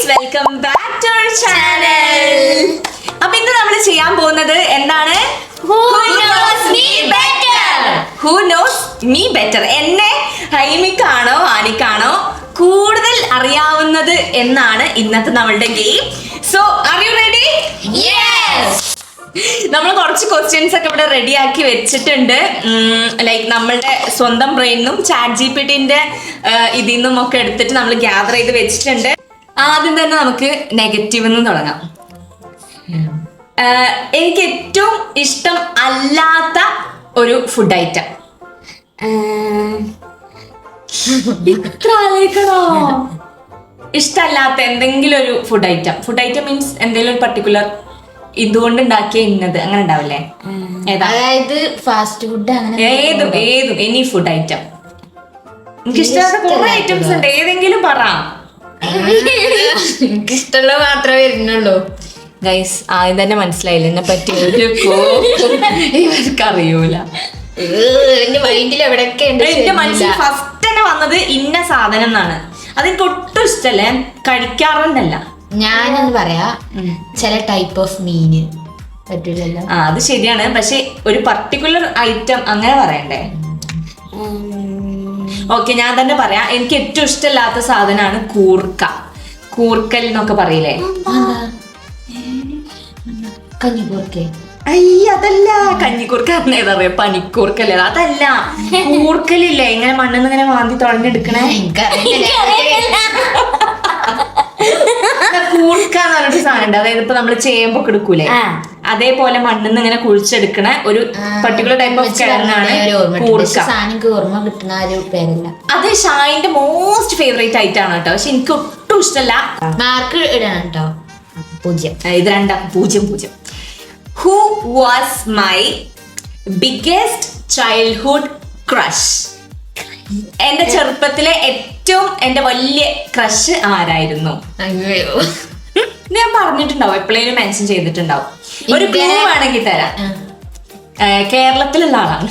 Welcome back to our channel. അപ്പൊ ഇന്ന് നമ്മൾ ചെയ്യാൻ പോകുന്നത് എന്താണ്? Who knows me better. എന്നെ ഹൈമിക്കാണോ ആനിക്കാണോ കൂടുതൽ അറിയാവുന്നത് എന്നാണ് ഇന്നത്തെ നമ്മളുടെ game. So are you ready? നമ്മൾ കുറച്ച് ക്വസ്റ്റ്യൻസ് ഒക്കെ ഇവിടെ റെഡി ആക്കി വെച്ചിട്ടുണ്ട്. ലൈക്ക് നമ്മളുടെ സ്വന്തം ബ്രെയിനും ChatGPTന്റെ ഇതിൽ നിന്നും ഒക്കെ എടുത്തിട്ട് നമ്മൾ ഗ്യാദർ ചെയ്ത് വെച്ചിട്ടുണ്ട്. ആദ്യം തന്നെ നമുക്ക് നെഗറ്റീവ് നിന്ന് തുടങ്ങാം. എനിക്ക് ഏറ്റവും ഇഷ്ടം അല്ലാത്ത ഒരു ഫുഡ് ഐറ്റം. ഇത്ര ആലോചിക്കണോ? ഇഷ്ടമല്ലാത്ത എന്തെങ്കിലും ഒരു ഫുഡ് ഐറ്റം മീൻസ് എന്തെങ്കിലും ഒരു പർട്ടിക്കുലർ ഇതുകൊണ്ട് ഉണ്ടാക്കിയ ഇന്നത് അങ്ങനെ ഉണ്ടാവില്ലേ? അതായത് ഫാസ്റ്റ് ഫുഡ് ഏതും എനി ഫുഡ് ഐറ്റം. എനിക്ക് ഇഷ്ടമുള്ള കുറെ ഐറ്റംസ് ഉണ്ട്, ഏതെങ്കിലും പറ. എനിക്കിഷ്ടമുള്ള മാത്രമേ വരുന്നുള്ളൂ. ഗൈസ് ആദ്യം തന്നെ മനസ്സിലായില്ല എന്നെ പറ്റി ഒരു ഇവർക്ക് അറിയൂല. എന്റെ മൈൻഡിൽ എവിടെയൊക്കെ എന്റെ മനസ്സിൽ ഫസ്റ്റ് തന്നെ വന്നത് ഇന്ന സാധനം എന്നാണ്. അതെനിക്ക് ഒട്ടും ഇഷ്ടമല്ല, ഞാൻ കഴിക്കാറുണ്ടല്ല. ഞാനെന്ന് പറയാ ചില ടൈപ്പ് ഓഫ് മീന് പറ്റൂലല്ലോ. അത് ശരിയാണ്, പക്ഷെ ഒരു പർട്ടിക്കുലർ ഐറ്റം അങ്ങനെ പറയണ്ടേ? ഓക്കെ, ഞാൻ തന്നെ പറയാം. എനിക്ക് ഏറ്റവും ഇഷ്ടമില്ലാത്ത സാധനമാണ് കൂർക്കൽ എന്നൊക്കെ പറയില്ലേ? കഞ്ഞിക്കൂർക്ക. അതല്ല കഞ്ഞിക്കൂർക്ക, ഏതറിയ പനിക്കൂർക്കല്ലേ? അതല്ല, കൂർക്കലില്ലേ ഇങ്ങനെ മണ്ണിന്ന് ഇങ്ങനെ മാന്തി തുഴഞ്ഞെടുക്കണേ. കൂർക്ക എന്ന് പറഞ്ഞിട്ട് സാധനം ഉണ്ട്. അതായത് ഇപ്പൊ നമ്മള് ചേമ്പൊക്കെ എടുക്കൂലേ, അതേപോലെ മണ്ണിന്ന് ഇങ്ങനെ കുഴിച്ചെടുക്കണ ഒരു പർട്ടിക്കുലർ ടൈപ്പ് ഓഫ് കിഴങ്ങാണ് കൂർക്ക. ഓർമ്മ കിട്ടുന്ന ഒരു പേരല്ല. അത് ഷായിന്റെ മോസ്റ്റ് ഫേവറേറ്റ് ആയിട്ടാണ് കേട്ടോ, പക്ഷെ എനിക്ക് ഒട്ടും ഇഷ്ടമല്ല. മാർക്ക് ഇടണം കേട്ടോ, 0. ഇത് 0. Who was my biggest childhood crush? എന്റെ ചെറുപ്പത്തിലെ ഏറ്റവും എന്റെ വലിയ ക്രഷ് ആരായിരുന്നു? ഞാൻ പറഞ്ഞിട്ടുണ്ടാവും, എപ്പോഴേലും മെൻഷൻ ചെയ്തിട്ടുണ്ടാവും. ഒരു ക്ലൂ വേണമെങ്കിൽ തരാം. കേരളത്തിലുള്ള ആളാണ്.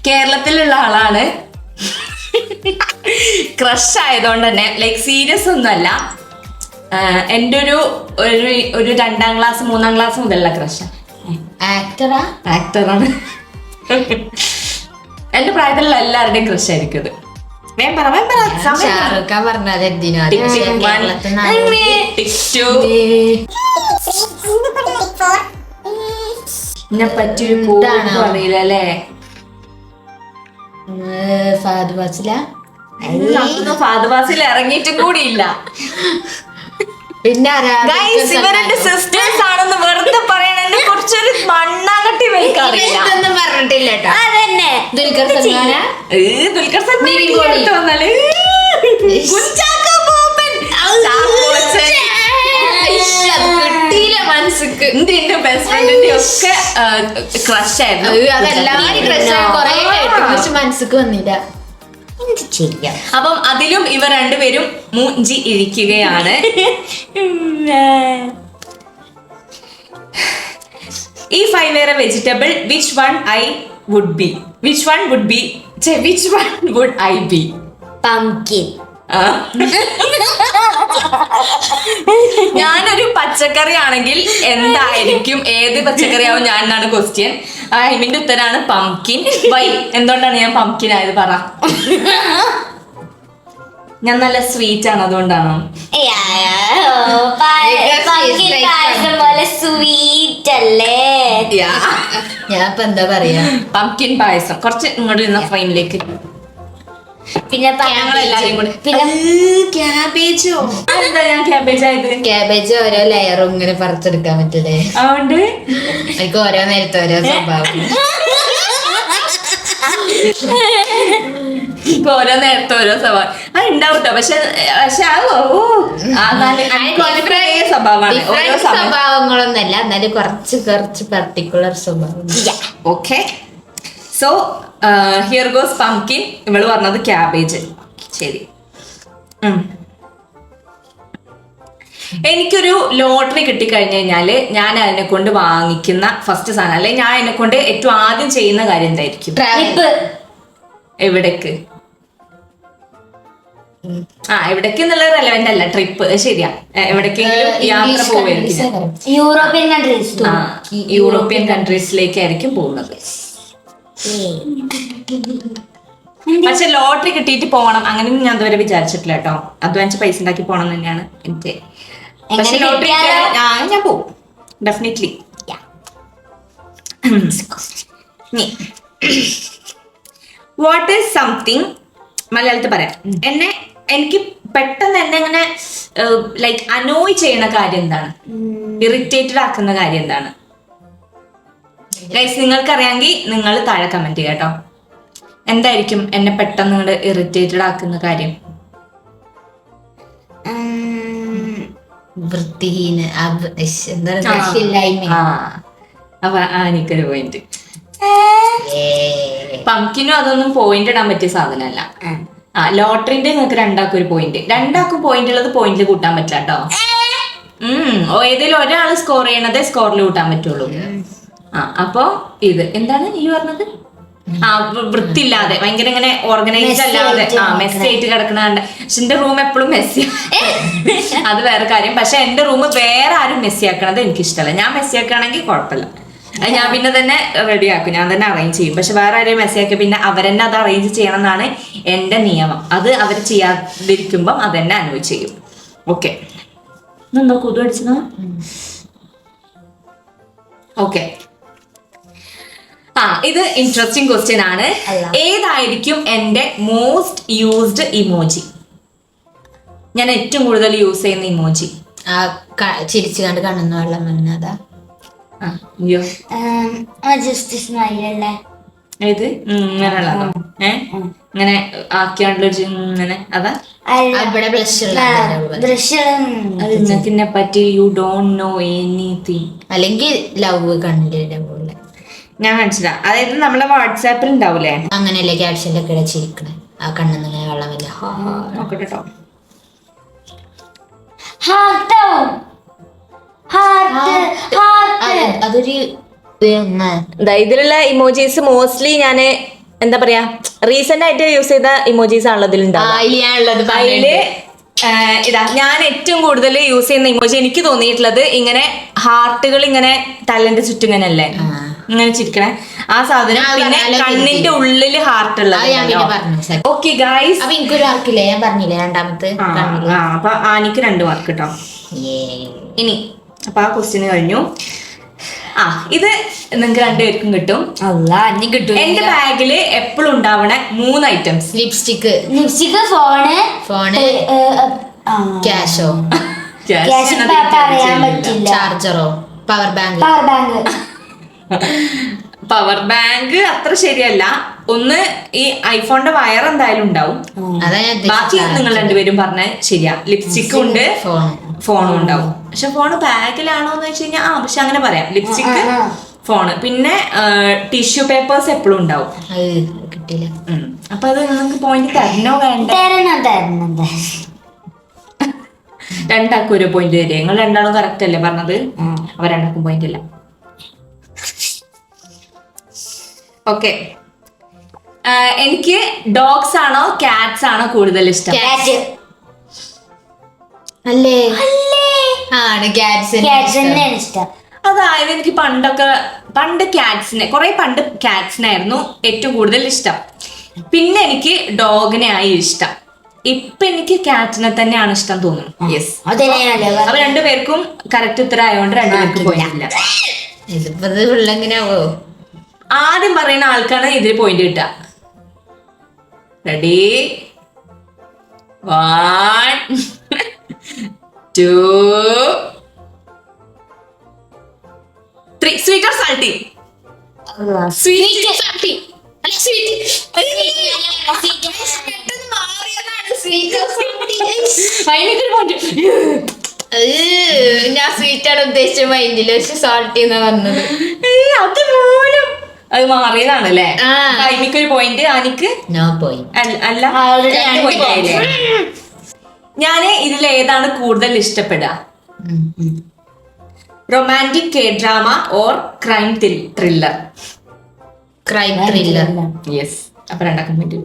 കേരളത്തിലുള്ള ആളാണ്. ക്രഷ് ആയതുകൊണ്ട് തന്നെ ലൈക്ക് സീരിയസ് ഒന്നുമല്ല. എന്റെ ഒരു 2ാം ക്ലാസ് 3ാം ക്ലാസ് മുതലുള്ള ക്രഷ്. ആക്ടറാണ്. എന്റെ പ്രായത്തിലുള്ള എല്ലാവരുടെയും ക്രഷ് ആയിരിക്കും അത്. പറ്റിയൊരു പൂവാണോ അറിയില്ല അല്ലേ? ഫഹദ് ഫാസിൽ ഇറങ്ങിയിട്ടും കൂടിയില്ല. പിന്നെ ഇവരുടെ സിസ്റ്റേഴ്സ് ആണെന്ന് വെറുതെ പറയണ. എന്നെ കുറച്ചൊരു മണ്ണാകട്ടി എനിക്കറിയില്ല. പറഞ്ഞിട്ടില്ല ദുൽഖർ സൽമാൻ മനസ്സിക്ക് എന്റെ ബെസ്റ്റ് ഫ്രണ്ടിന്റെ ഒക്കെ ക്രഷ് ആയിരുന്നു. മനസ്സിക്ക് വന്നില്ല. അപ്പം അതിലും ഇവർ രണ്ടുപേരും മൂഞ്ചി ഇരിക്കുകയാണ്. If I were a vegetable, which one would I be? Pumpkin. ഞാനൊരു പച്ചക്കറി ആണെങ്കിൽ എന്തായിരിക്കും, ഏത് പച്ചക്കറിയാവും ഞാൻ എന്നാണ് ക്വസ്റ്റ്യൻ. ഇതിന്റെ ഉത്തരാണ് പംകിൻ. വൈ? എന്തുകൊണ്ടാണ് ഞാൻ പംകിൻ ആയത് പറ. ഞാൻ നല്ല സ്വീറ്റ് ആണ്, അതുകൊണ്ടാണോ? ഞാൻ ഇപ്പൊ എന്താ പറയാ, പംകിൻ പായസം. കുറച്ച് ഇങ്ങോട്ട് ഇരുന്ന ഫ്രെയിമിലേക്ക്. പിന്നെ ക്യാബേജോ? എന്താ ഞാൻ ക്യാബേജ് ആയത്? ക്യാബേജ് ഓരോ ലെയറും ഇങ്ങനെ പറിച്ചെടുക്കാൻ പറ്റൂലേ, അതുകൊണ്ട് എനിക്ക് ഓരോ നേരത്തെ ഓരോ സ്വഭാവം. ഓരോ നേരത്തെ ഓരോ സ്വഭാവം അത് ഉണ്ടാവട്ടോ. പക്ഷെ സ്വഭാവങ്ങളൊന്നല്ല, എന്നാലും കുറച്ച് പർട്ടിക്കുലർ സ്വഭാവം. Okay, so here goes pumpkin. ഇവള് പറഞ്ഞത് ക്യാബേജ്. ശരി. എനിക്കൊരു ലോട്ടറി കിട്ടിക്കഴിഞ്ഞു കഴിഞ്ഞാല് ഞാൻ അതിനെ കൊണ്ട് വാങ്ങിക്കുന്ന ഫസ്റ്റ് സാധനം, അല്ലെങ്കിൽ ഞാൻ അതിനെ കൊണ്ട് ഏറ്റവും ആദ്യം ചെയ്യുന്ന കാര്യം എന്തായിരിക്കും? എവിടേക്ക്? എവിടേക്ക് എന്നുള്ളത് റെലവെന്റ് അല്ല, ട്രിപ്പ് ശരിയാ. എവിടേക്കെങ്കിലും യാത്ര പോവുകയായിരിക്കും. European countries. യൂറോപ്യൻ കൺട്രീസിലേക്കായിരിക്കും പോകുന്നത്. പക്ഷെ ലോട്ടറി കിട്ടിയിട്ട് പോകണം അങ്ങനെയൊന്നും ഞാൻ ഇതുവരെ വിചാരിച്ചിട്ടില്ല കേട്ടോ. അധ്വാനിച്ച് പൈസ ഉണ്ടാക്കി പോകണം തന്നെയാണ് എന്റെ. പക്ഷെ ലോട്ടറി ഞാൻ പോവും ഡെഫിനറ്റ്ലി. വാട്ട് ഈസ് സംതിങ്, മലയാളത്തിൽ പറയാം, എനിക്ക് പെട്ടെന്ന് എന്നെ അങ്ങനെ ലൈക്ക് അനോയ് ചെയ്യുന്ന കാര്യം എന്താണ്, ഇറിറ്റേറ്റഡ് ആക്കുന്ന കാര്യം എന്താണ്? ഗൈസ് നിങ്ങൾക്കറിയാമെങ്കിൽ നിങ്ങൾ താഴെ കമന്റ് ചെയ്യുക കേട്ടോ. എന്തായിരിക്കും എന്നെ പെട്ടെന്ന് നിങ്ങളുടെ ഇറിറ്റേറ്റഡ് ആക്കുന്ന കാര്യം? വൃത്തിഹീന അപ്പൊ എനിക്കൊരു പോയിന്റ്. പംകിനും അതൊന്നും പോയിന്റ് ഇടാൻ പറ്റിയ സാധനമല്ല. ലോട്ടറിന്റെ നിങ്ങൾക്ക് രണ്ടാക്കും ഒരു പോയിന്റ്. രണ്ടാക്കും പോയിന്റ് ഉള്ളത് പോയിന്റിൽ കൂട്ടാൻ പറ്റില്ല കേട്ടോ. ഏതെങ്കിലും ഒരാൾ സ്കോർ ചെയ്യണതേ സ്കോറിൽ കൂട്ടാൻ പറ്റുള്ളൂ. അപ്പൊ ഇത് എന്താണ് ഈ പറഞ്ഞത്? വൃത്തിയില്ലാതെ ഭയങ്കര ഇങ്ങനെ ഓർഗനൈസ്ഡ് അല്ലാതെ മെസ്സി ആയിട്ട് കിടക്കണ കണ്ട. പക്ഷെ എന്റെ റൂം എപ്പോഴും മെസ്സി, അത് വേറെ കാര്യം. പക്ഷെ എന്റെ റൂം വേറെ ആരും മെസ്സി ആക്കണത് എനിക്ക് ഇഷ്ടമല്ല. ഞാൻ മെസ്സി ആക്കുകയാണെങ്കിൽ കുഴപ്പമില്ല, അത് ഞാൻ പിന്നെ തന്നെ റെഡി ആക്കും, ഞാൻ തന്നെ അറേഞ്ച് ചെയ്യും. പക്ഷെ വേറെ ആരെയും മെസ്സി ആക്കി പിന്നെ അവരെന്നെ അത് അറേഞ്ച് ചെയ്യണം എന്നാണ് എന്റെ നിയമം. അത് അവർ ചെയ്യാതിരിക്കുമ്പം അതെന്നെ അനുഭവിച്ച് ചെയ്യും. ഓക്കെ, എന്തോ കൊതു അടിച്ചതാ. ഓക്കെ, ഇത് ഇൻട്രസ്റ്റിംഗ് ക്വസ്റ്റ്യൻ ആണ്. ഏതായിരിക്കും എന്റെ മോസ്റ്റ് യൂസ്ഡ് ഇമോജി? ഞാൻ ഏറ്റവും കൂടുതൽ യൂസ് ചെയ്യുന്ന ഇമോജി? ചിരിച്ചു കണ്ട് കണ്ണെന്ന് വെള്ളം വന്നതാ. ഏത് ഇങ്ങനെയുള്ളതോ? ഇങ്ങനെ ആക്കിയാണ്ടുള്ള ഇങ്ങനെ അതാ? നിങ്ങൾക്കിനെ പറ്റി യു ഡോണ്ട് നോ എനിത്തിങ്. അല്ലെങ്കിൽ ലവ് കണ്ടില്ല പോലെ ഞാൻ മനസ്സിലാ. അതായത് നമ്മളെ വാട്സാപ്പിൽ ഉണ്ടാവൂലേ അങ്ങനെയല്ലേ ക്യാപ്ഷൻ്റെ ഒക്കെ ചിരിക്കണേ, ആ കണ്ണെന്ന് ഇങ്ങനെ വെള്ളം വല്ല. നോക്കട്ടെ കേട്ടോ. അതൊരു ഇതിലുള്ള ഇമോജീസ് മോസ്റ്റ്ലി ഞാന് എന്താ പറയാ റീസെന്റ് ആയിട്ട് യൂസ് ചെയ്ത ഇമോജീസ് ആണല്ലോ ഇതിലുണ്ടാവുക. അതില് ഇതാ ഞാൻ ഏറ്റവും കൂടുതൽ യൂസ് ചെയ്യുന്ന ഇമോജി എനിക്ക് തോന്നിയിട്ടുള്ളത് ഇങ്ങനെ ഹാർട്ടുകൾ ഇങ്ങനെ തലന്റെ ചുറ്റും ഇങ്ങനെ അല്ലേ ഇങ്ങനെ ചിരിക്കണേ ആ സാധനം. പിന്നെ കണ്ണിന്റെ ഉള്ളില് ഹാർട്ട് ഉള്ളത്. ഓക്കെ ഗൈസ്, അപ്പൊ എനിക്കൊരു മാർക്കില്ലേ? ഞാൻ പറഞ്ഞില്ലേ രണ്ടാമത്തെ. അപ്പൊ എനിക്ക് 2 മാർക്ക് കേട്ടോ. ഇനി അപ്പൊ ആ ക്വസ്റ്റ്യൻ കഴിഞ്ഞു. ഇത് നിങ്ങൾക്ക് 2 പേർക്കും കിട്ടും. കിട്ടും. എന്റെ ബാഗില് എപ്പോഴും ഉണ്ടാവണ 3 ഐറ്റംസ്: ലിപ്സ്റ്റിക്ക്, ഫോണ്, ക്യാഷോ, ചാർജറോ, പവർ ബാങ്ക്. പവർ ബാങ്ക് അത്ര ശരിയല്ല. ഒന്ന് ഈ ഐഫോണിന്റെ വയർ എന്തായാലും ഉണ്ടാവും. ബാക്കി നിങ്ങൾ 2 പേരും പറഞ്ഞ ശരിയാ. ലിപ്സ്റ്റിക്കും ഉണ്ട്, ഫോണും ഉണ്ടാവും. പക്ഷെ ഫോണ് ബാഗിലാണോന്ന് വെച്ച് കഴിഞ്ഞാൽ പക്ഷെ അങ്ങനെ പറയാം. ലിപ്സ്റ്റിക്ക്, ഫോണ്, പിന്നെ ടിഷ്യൂ പേപ്പേഴ്സ് എപ്പോഴും ഉണ്ടാവും. കിട്ടില്ല. അപ്പൊ അത് നിങ്ങൾക്ക് പോയിന്റ് തരണോ വേണ്ട? രണ്ടാക്കും ഒരു പോയിന്റ് തരിക. നിങ്ങൾ രണ്ടാളും കറക്റ്റ് അല്ലേ പറഞ്ഞത്? അവ രണ്ടാക്കും പോയിന്റ് ഇല്ല. ഓക്കെ, എനിക്ക് ഡോഗ്സ് ആണോ കാറ്റ്സ് ആണോ കൂടുതൽ ഇഷ്ടം? അല്ലേ? ആണ് ഇഷ്ടം. അതായത് എനിക്ക് പണ്ട് കാറ്റ്സിനായിരുന്നു ഏറ്റവും കൂടുതൽ ഇഷ്ടം. പിന്നെ എനിക്ക് ഡോഗിനെ ആയി ഇഷ്ടം. ഇപ്പൊ എനിക്ക് കാറ്റിനെ തന്നെയാണ് ഇഷ്ടം തോന്നുന്നു. യെസ്, അപ്പൊ 2 പേർക്കും കറക്റ്റ് ഉത്തരം ആയതുകൊണ്ട് 2 പേർക്കും പോയിട്ടില്ല. എങ്ങനെയാവോ? ആദ്യം പറയുന്ന ആൾക്കാണ് ഇതിൽ പോയിന്റ് കിട്ടുക. Ready? 1 2 3. Sweet or salty? Sweet. ഞാൻ സ്വീറ്റ് ആണ് ഉദ്ദേശിച്ച മൈൻഡില്, പക്ഷെ സാൾട്ടി എന്നാ പറഞ്ഞത്. അതുപോലും അത് മാറിയതാണല്ലേ. എനിക്കൊരു പോയിന്റ്, എനിക്ക് അല്ല. ഞാന് ഇതിൽ ഏതാണ് കൂടുതൽ ഇഷ്ടപ്പെടുക? Romantic K drama or crime thriller? Crime thriller. Yes, അപ്പൊ 2 പോയിന്റ്.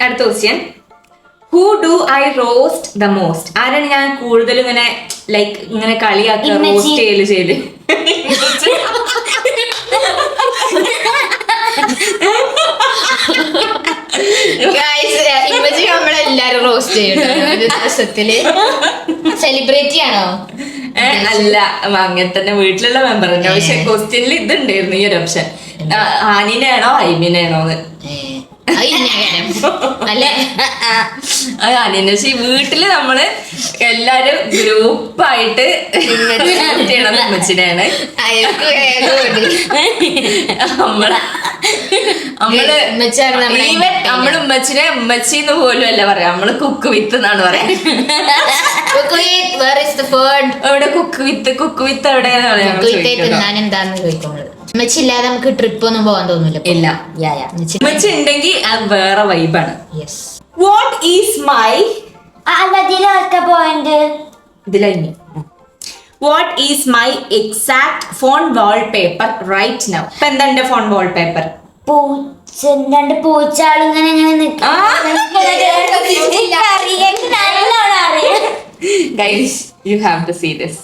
അടുത്ത question: who do I roast the most? ആരാണ് ഞാൻ കൂടുതൽ ഇങ്ങനെ ലൈക്ക് ഇങ്ങനെ കളിയാക്കുക റോസ്റ്റ് ചെയ്ത് ഇമ്മച്ചി നമ്മളെല്ലാരും റോസ്റ്റ് ചെയ്യണം ദിവസത്തില്. സെലിബ്രിറ്റി ആണോ? അല്ല, അങ്ങനെ തന്നെ വീട്ടിലുള്ള മെമ്പർ തന്നെ. പക്ഷെ ക്വസ്റ്റ്യനിൽ ഇതുണ്ടായിരുന്നു ഈ ഒരു ഓപ്ഷൻ, ആനിനെയാണോ ഐമിനെയാണോന്ന്. അല്ലേ? ആനിനെ. പക്ഷെ വീട്ടില് നമ്മള് എല്ലാരും ഗ്രൂപ്പായിട്ട് ചെയ്യണത് ഉമ്മച്ചിനെയാണ്. നമ്മള് ഉമ്മച്ചിനെ ഉമ്മച്ചിന്ന് പോലും അല്ല പറയാം, നമ്മള് കുക്ക് വിത്ത് എന്നാണ് പറയാ. എവിടെ കുക്ക് വിത്ത് എവിടെയാന്ന് പറയാം. എന്താന്ന് ചോദിക്കുമ്പോൾ ഉമ്മച്ചില്ലാതെ നമുക്ക് ട്രിപ്പ് ഒന്നും പോകാൻ തോന്നില്ല. ഇല്ല, ഉമ്മച്ചി ഉണ്ടെങ്കിൽ അത് വേറെ വൈബാണ്. Yes. What is my point ഇതിലി what is my exact phone wallpaper right now? ഇപ്പൊ എന്താ എന്റെ ഫോൺ വാൾപേപ്പർ? രണ്ട് പൂച്ചാളിങ്ങനെ guys you have to see this.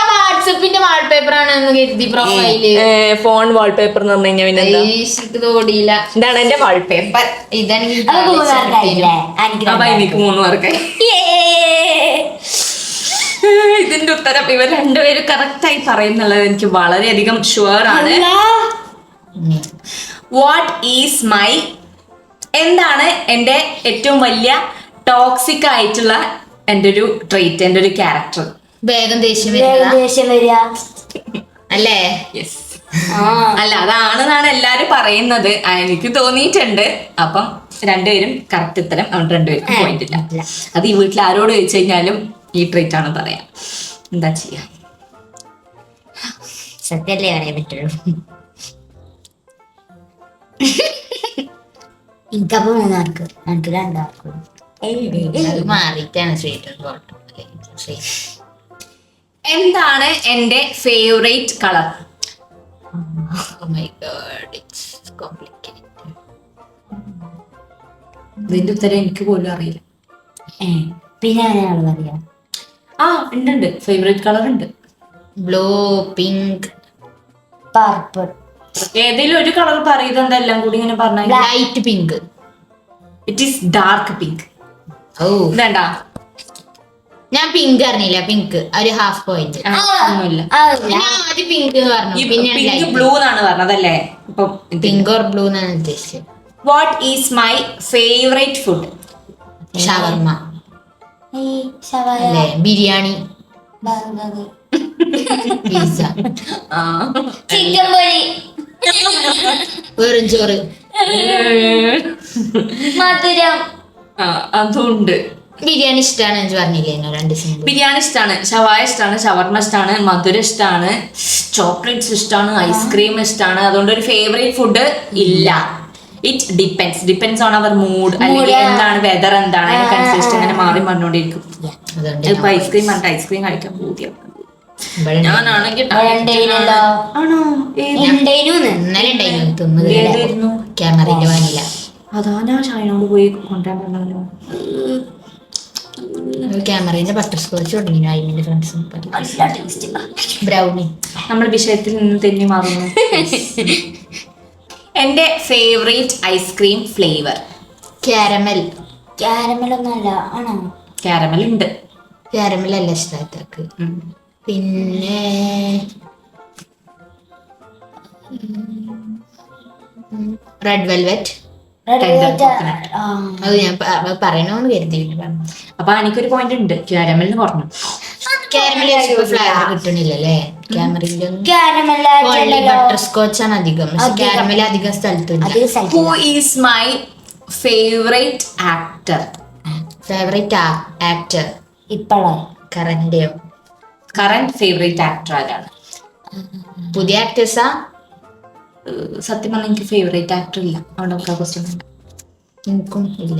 വാട്സപ്പിന്റെ വാൾപേപ്പർ ആണെന്ന് കരുതി പ്രൊഫൈല്. ഫോൺ വാൾപേപ്പർ എന്ന് പറഞ്ഞു കഴിഞ്ഞാൽ തോടിയില്ല. ഇതാണ് എന്റെ വാൾപേപ്പർ. ഇതാണെങ്കിൽ എനിക്ക് 3 മാർക്കായി. ഇതിന്റെ ഉത്തരം ഇവർ രണ്ടുപേരും കറക്റ്റ് ആയി പറയുന്നുള്ളത് എനിക്ക് വളരെയധികം ഷുവർ ആണ്. വാട്ട് ഈസ് മൈ എന്താണ് എന്റെ ഏറ്റവും വലിയ ടോക്സിക് ആയിട്ടുള്ള എന്റെ ഒരു ട്രെയ്റ്റ്, എന്റെ ഒരു ക്യാരക്ടർ? വേഗം ദേഷ്യം വരിക അല്ലേ? യെസ്. അല്ല, അതാണെന്നാണ് എല്ലാരും പറയുന്നത്. എനിക്ക് തോന്നിയിട്ടുണ്ട്. അപ്പം രണ്ടുപേരും കറക്റ്റ് ഉത്തരം. അവിടെ രണ്ടുപേരും പോയിട്ടില്ല. അത് ഈ വീട്ടിൽ ആരോട് ചോദിച്ചു കഴിഞ്ഞാലും ഈ ട്രീറ്റ് ആണ് പറയാ. എന്താ ചെയ്യാ? സത്യല്ലേ പറയാൻ പറ്റുള്ളൂ. എനിക്കപ്പോ 3 മാർക്ക്, എനിക്ക് 2 മാർക്ക്. മാറിയിട്ടാണ് എന്താണ് എന്റെ ഫേവറേറ്റ് കളർ? ഇതിന്റെ ഉത്തരം എനിക്ക് പോലും അറിയില്ല. പിന്നെ അങ്ങനെയാണ് പറയാ. ഉണ്ട് ഫേവറേറ്റ് കളർ ഉണ്ട്. Blue, pink, purple. ഏതെങ്കിലും ഒരു കളർ പറയുന്നത് എല്ലാം കൂടി ഇങ്ങനെ പറഞ്ഞാൽ light pink. It is dark pink. ഓ വേണ്ട, ഞാൻ പിങ്ക് അറിഞ്ഞില്ല. പിങ്ക് ഒരു ഹാഫ് പോയിന്റ്. ഒന്നുമില്ല. ആദ്യം പിങ്ക് പറഞ്ഞു, പിന്നെ പിങ്ക് ബ്ലൂ എന്നാണ് പറഞ്ഞതല്ലേ? പിങ്ക് ഓർ ബ്ലൂ എന്നാണ് ഉദ്ദേശിച്ചത്. What is my favourite food? Shawarma, biryani, pizza, chicken പൊരി, വെറും ചോറ്, മധുരം. അതുണ്ട്. ബിരിയാണി ഇഷ്ടമാണ് എന്ന് പറഞ്ഞില്ലേ 2 ദിവസം? ബിരിയാണി ഇഷ്ടമാണ്, ഷവായ ഇഷ്ടമാണ്, ഷവർമ ഇഷ്ടമാണ്, മധുരം ഇഷ്ടമാണ്, ചോക്ലേറ്റ്സ് ഇഷ്ടമാണ്, ഐസ്ക്രീം ഇഷ്ടമാണ്. അതുകൊണ്ട് ഒരു ഫേവറേറ്റ് ഫുഡ് ഇല്ല. It depends on our mood, അല്ലെങ്കിൽ എന്താണ് വെതർ, എന്താണ് അതിനനുസരിച്ച് അങ്ങനെ മാറി പറഞ്ഞുകൊണ്ടിരിക്കും. ഇപ്പൊ ഐസ്ക്രീം പറഞ്ഞിട്ട് ഐസ്ക്രീം കഴിക്കാൻ പൂതിയാണ്. ഞാനാണെങ്കിൽ ക്യാമറയുടെ വാങ്ങില്ല. അതാ ഞാൻ ഷൈനോട് പോയി കൊണ്ടുവരാൻ പറഞ്ഞല്ലോ. ക്യാമറയുടെ ബട്ടർ സ്കോച്ച് തുടങ്ങി ഐമിന്റെ ഫ്രണ്ട്സും. ബ്രൗണി. നമ്മൾ വിഷയത്തിൽ നിന്ന് തെന്നി മാറുന്നു. എന്റെ ഫേവറേറ്റ് ഐസ്ക്രീം ഫ്ലേവർ? കാരമൽ. കാരമലൊന്നല്ല, ആണോ? കാരമൽ ഉണ്ട്. കാരമൽ അല്ല ഇഷ്ടമായിട്ടൊക്കെ. പിന്നെ റെഡ് വെൽവെറ്റ്. അത് ഞാൻ പറയണോന്ന് കരുതി. അപ്പൊ എനിക്കൊരു പോയിന്റ് ഉണ്ട്. കാരമലിന് പറഞ്ഞു. കാരമൽ ഫ്ലേവർ കിട്ടണില്ലല്ലേ? ക്യാമറിൽ ബട്ടർ സ്കോച്ച് ആണ് അധികം. കാരമൽ അധികം സ്ഥലത്തുണ്ട്. Who is my favourite actor? Favourite actor ഇപ്പോഴോ കറന്റെയോ? കറന്റ് ഫേവറേറ്റ് ആക്ടർ ആരാണ്? പുതിയ ആക്ടേഴ്സാ? സത്യം പറഞ്ഞാൽ എനിക്ക് ഫേവറേറ്റ് ആക്ടർ ഇല്ല. അവിടെ നമുക്ക് ആ ക്വസ്റ്റ്യൻ ഉണ്ട്. എനിക്കും ഇല്ല.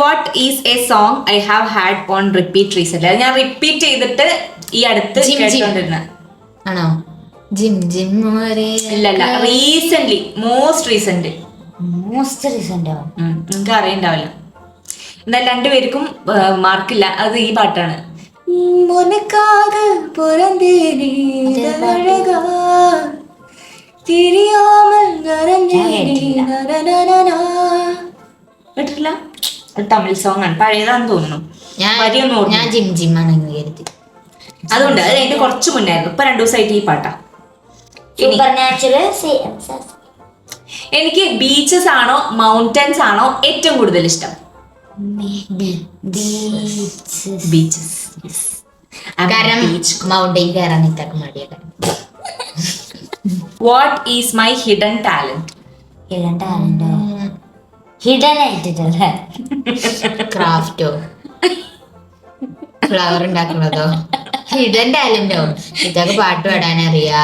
What is A song I have had on repeat recent? ഞാൻ റിപ്പീറ്റ് ചെയ്തിട്ട് ഈ അടുത്ത് കേട്ടോണ്ടിരുന്ന. ആണോ? ജിം ജിം ഇല്ലല്ല, റീസെന്റ്, മോസ്റ്റ് റീസെന്റ്. നിങ്ങൾക്ക് അറിയണ്ടാവില്ല. എന്നാൽ രണ്ടുപേർക്കും മാർക്കില്ല. അത് ഈ പാട്ടാണ്. കേട്ടിട്ടില്ല? തമിഴ് സോങ് ആണ്, പഴയതാന്ന് തോന്നുന്നു. ഞാൻ ജിം ജിം ആണ് കരുതി. അതുകൊണ്ട് അത് അതിന്റെ കുറച്ച് മുന്നായിരുന്നു. ഇപ്പൊ 2 ദിവസമായിട്ട് ഈ പാട്ടാ. എനിക്ക് ബീച്ചസ് ആണോ മൗണ്ടൻസ് ആണോ ഏറ്റവും കൂടുതൽ ഇഷ്ടം? ബീച്ചസ്. കാരണം മൗണ്ടൈൻ കയറാൻ ഇതൊക്കെ മടിയൊക്കെ. What is my hidden talent? Hidden ആയിട്ടില്ല, ക്രാഫ്റ്റോ ഫ്ലവർ ഉണ്ടാക്കുന്നതോ? ഹിഡൻ ടാലന്റോ? ഇതൊക്കെ പാട്ട് പാടാൻ അറിയാ.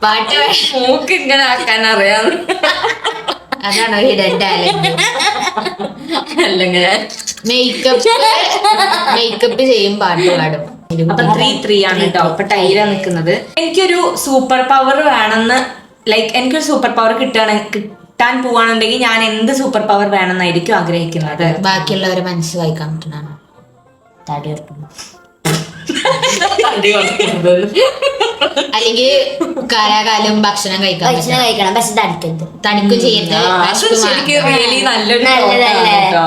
പാട്ട് മൂക്ക് ഇങ്ങനെ ആക്കാൻ അറിയാം. അതാണോ ഹിഡൻ ടാലന്റ്? അല്ലെങ്കിൽ മേക്കപ്പ് ചെയ്യും, പാട്ട് പാടും. അപ്പൊ 3-3 ആണ് കേട്ടോ. അപ്പൊ ടൈലാ നിൽക്കുന്നത്. എനിക്കൊരു സൂപ്പർ പവർ വേണമെന്ന്, ലൈക്ക് എനിക്കൊരു സൂപ്പർ പവർ കിട്ടാൻ പോവാണെന്നുണ്ടെങ്കിൽ ഞാൻ എന്ത് സൂപ്പർ പവർ വേണമെന്നായിരിക്കും ആഗ്രഹിക്കുന്നത്? ബാക്കിയുള്ളവരെ മനസ്സ് വായിക്കാൻ പറ്റണ തടി വെക്കണം, അല്ലെങ്കിൽ കാലാകാലം ഭക്ഷണം കഴിക്കാൻ കഴിക്കണം, പക്ഷെ തടിക്കരുത്. തണിക്കും ചെയ്യരുത്. ശരിക്കും റിയലി നല്ലൊരു കേട്ടോ.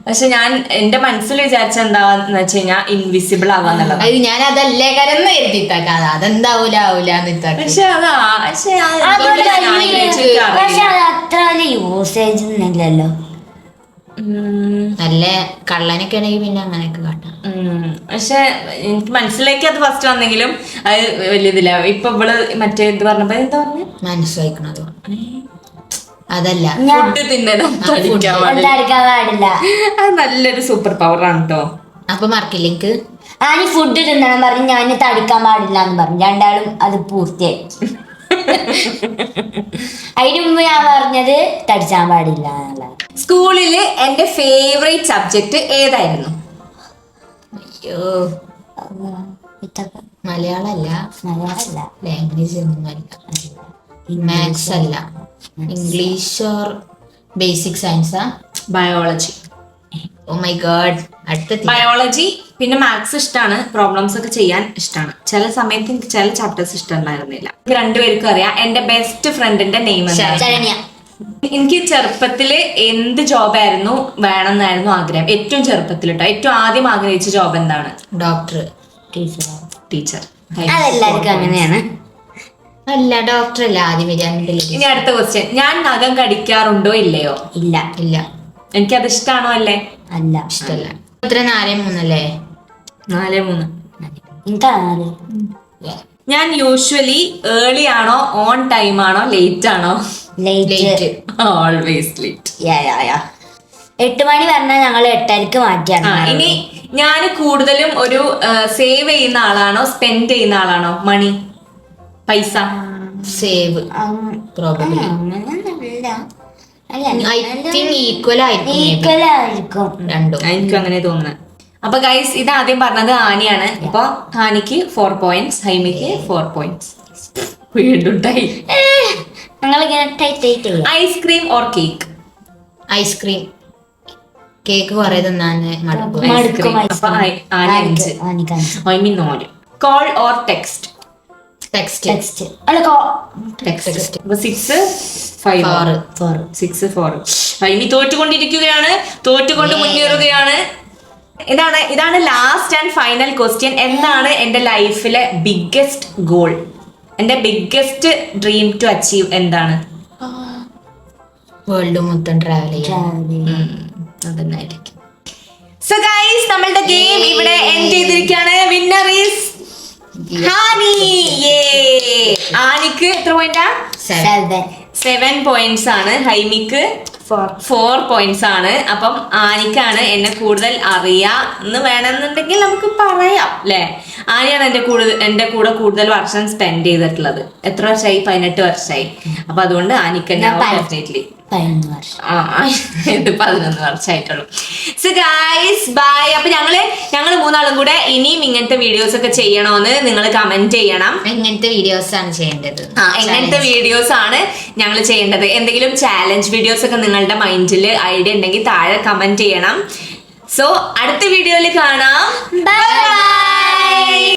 പക്ഷെ ഞാൻ എന്റെ മനസ്സിൽ വിചാരിച്ച എന്താന്ന് വെച്ച് കഴിഞ്ഞാൽ ഇൻവിസിബിൾ ആവാന്നുള്ളത്. അത് ഞാൻ അതല്ലേ കരന്ന് എഴുതിത്താക്ക, അതെന്താവൂല ആവൂലെന്ന് ഇത്താക്ക. പക്ഷെ അതാ പക്ഷെ പക്ഷെ അത് അത്ര വലിയ യൂസേജ് ഒന്നുമില്ലല്ലോ. നല്ല കള്ളനൊക്കെ ആണെങ്കിൽ പിന്നെ അങ്ങനെയൊക്കെ കാട്ടാം. പക്ഷെ എനിക്ക് മനസ്സിലേക്ക് അത് ഫസ്റ്റ് വന്നെങ്കിലും അത് വലിയതില്ല. ഇപ്പൊ ഇവള് മറ്റേ ഇത് പറഞ്ഞപ്പോ എന്താ പറഞ്ഞു? മനസ്സ് വായിക്കണതോ? അതല്ല, ഫുഡ് തിന്നണം, തടിക്കാൻ പാടില്ല. അത് നല്ലൊരു സൂപ്പർ പവർ ആണ് കേട്ടോ. അപ്പൊ മാർക്കില്ലെങ്കിൽ ഞാൻ ഫുഡ് തിന്നണം പറഞ്ഞു, ഞാൻ തടിക്കാൻ പാടില്ല എന്ന് പറഞ്ഞു. രണ്ടാളും അത് പൂർത്തിയായി. അതിന് മുമ്പ് ഞാൻ പറഞ്ഞത് തടിച്ചാൻ പാടില്ല എന്നുള്ളത്. സ്കൂളില് എന്റെ ഫേവറേറ്റ് സബ്ജക്ട് ഏതായിരുന്നു? അയ്യോ, മലയാളമല്ല, ലാംഗ്വേജ് ഒന്നുമല്ല, മാത്സ് അല്ല, ഇംഗ്ലീഷ് ഓർ ബേസിക് സയൻസാ? ബയോളജി. Oh my god. അടുത്ത ബയോളജി. പിന്നെ മാത്സ് ഇഷ്ടമാണ്, പ്രോബ്ലംസ് ഒക്കെ ചെയ്യാൻ ഇഷ്ടമാണ്. ചില സമയത്ത് എനിക്ക് ചില ചാപ്റ്റേഴ്സ് ഇഷ്ടമുണ്ടായിരുന്നില്ല. രണ്ടുപേർക്കും അറിയാം എന്റെ ബെസ്റ്റ് ഫ്രണ്ടിന്റെ നെയിം ശരണ്യ. എനിക്ക് ചെറുപ്പത്തില് എന്ത് ജോബായിരുന്നു വേണമെന്നായിരുന്നു ആഗ്രഹം. ഏറ്റവും ചെറുപ്പത്തിൽ കേട്ടോ. ഏറ്റവും ആദ്യം ആഗ്രഹിച്ച ജോബ് എന്താണ്? Doctor, teacher. അതെല്ലാവർക്കും അങ്ങനെയാണ്. അല്ല, ഡോക്ടർ അല്ല ആദ്യം. ഇനി അടുത്ത ക്വസ്റ്റ്യൻ. ഞാൻ നഖം കടിക്കാറുണ്ടോ ഇല്ലയോ? ഇല്ല. ഇല്ല. എനിക്കത് ഇഷ്ടമാണോ? അല്ലേ? അല്ല, ഇഷ്ടല്ല. എത്ര? 4-3 അല്ലേ? 4-3. എനിക്കാണ്. ഞാൻ യൂഷ്വലി ഏർലി ആണോ ഓൺ ടൈം ആണോ ലേറ്റ് ആണോ? ലേറ്റ്. Always late. 8 മണി പറഞ്ഞാൽ ഞങ്ങൾ 8:30 മാറ്റിയാണ്. ഇനി ഞാൻ കൂടുതലും ഒരു സേവ് ചെയ്യുന്ന ആളാണോ സ്പെൻഡ് ചെയ്യുന്ന ആളാണോ? മണി, പൈസ. Save probably. I think equal ആയിരിക്കും രണ്ടും. എനിക്കും അങ്ങനെ തോന്നുന്നത്. അപ്പൊ ഗൈസ്, ഇത് ആദ്യം പറഞ്ഞത് ആനിയാണ്. അപ്പൊ ആനിക്ക് 4 പോയിന്റ്സ്, ഹൈമിക്ക് 4 പോയിന്റ്സ്. വീണ്ടും tie. Ice cream or cake? Ice cream. Cake കുറെ തിന്നാന് മടുക്കും. അപ്പൊ Annie 5, Haimi 4. Call or text? Text. അപ്പൊ 6-4. ഹൈമി തോറ്റുകൊണ്ടിരിക്കുകയാണ്, തോറ്റുകൊണ്ട് മുന്നേറുകയാണ്. ഇതാണ് ലാസ്റ്റ് ആൻഡ് ഫൈനൽ ക്വസ്റ്റ്യൻ. എന്താണ് എന്റെ ലൈഫിലെ ബിഗ്ഗസ്റ്റ് ഗോൾ? എന്റെ ബിഗ്ഗസ്റ്റ് ഡ്രീം ടു അച്ചീവ് എന്താണ്? വേൾഡ് മൊത്തം ട്രാവൽ ചെയ്യാൻ. അതെന്നായിരിക്കും. സോ ഗൈസ്, നമ്മളുടെ ഗെയിം ഇവിടെ എൻഡ് ചെയ്തിരിക്കുകയാണ്. Winner is Annie. ആനിക്ക് എത്ര പോയിന്റാ? 7 പോയിന്റ്സ് ആണ്. ഹൈമിക്ക് 4 പോയിന്റ്സ് ആണ്. അപ്പം ആനിക്കാണ് എന്നെ കൂടുതൽ അറിയാന്ന് വേണമെന്നുണ്ടെങ്കിൽ നമുക്ക് പറയാം അല്ലെ. ആനിയാണ് എന്റെ കൂടെ കൂടുതൽ വർഷം സ്പെൻഡ് ചെയ്തിട്ടുള്ളത്. എത്ര വർഷമായി? 18 വർഷമായി. അപ്പൊ അതുകൊണ്ട് ആനിക്ക് ഡെഫിനറ്റ്ലി 11 വർഷം. ഇത് 11 വർഷമായിട്ടുള്ളൂ. So guys bye. അപ്പൊ ഞങ്ങള് മൂന്നാളും കൂടെ ഇനിയും ഇങ്ങനത്തെ വീഡിയോസ് ഒക്കെ ചെയ്യണോന്ന് നിങ്ങൾ കമന്റ് ചെയ്യണം. എങ്ങനത്തെ വീഡിയോസ് ആണ് ചെയ്യേണ്ടത്? എങ്ങനത്തെ വീഡിയോസ് ആണ് ഞങ്ങൾ ചെയ്യേണ്ടത്? എന്തെങ്കിലും ചാലഞ്ച് വീഡിയോസ് ഒക്കെ നിങ്ങളുടെ മൈൻഡിൽ ഐഡിയ ഉണ്ടെങ്കിൽ താഴെ കമന്റ് ചെയ്യണം. സോ അടുത്ത വീഡിയോയിൽ കാണാം. ബൈ.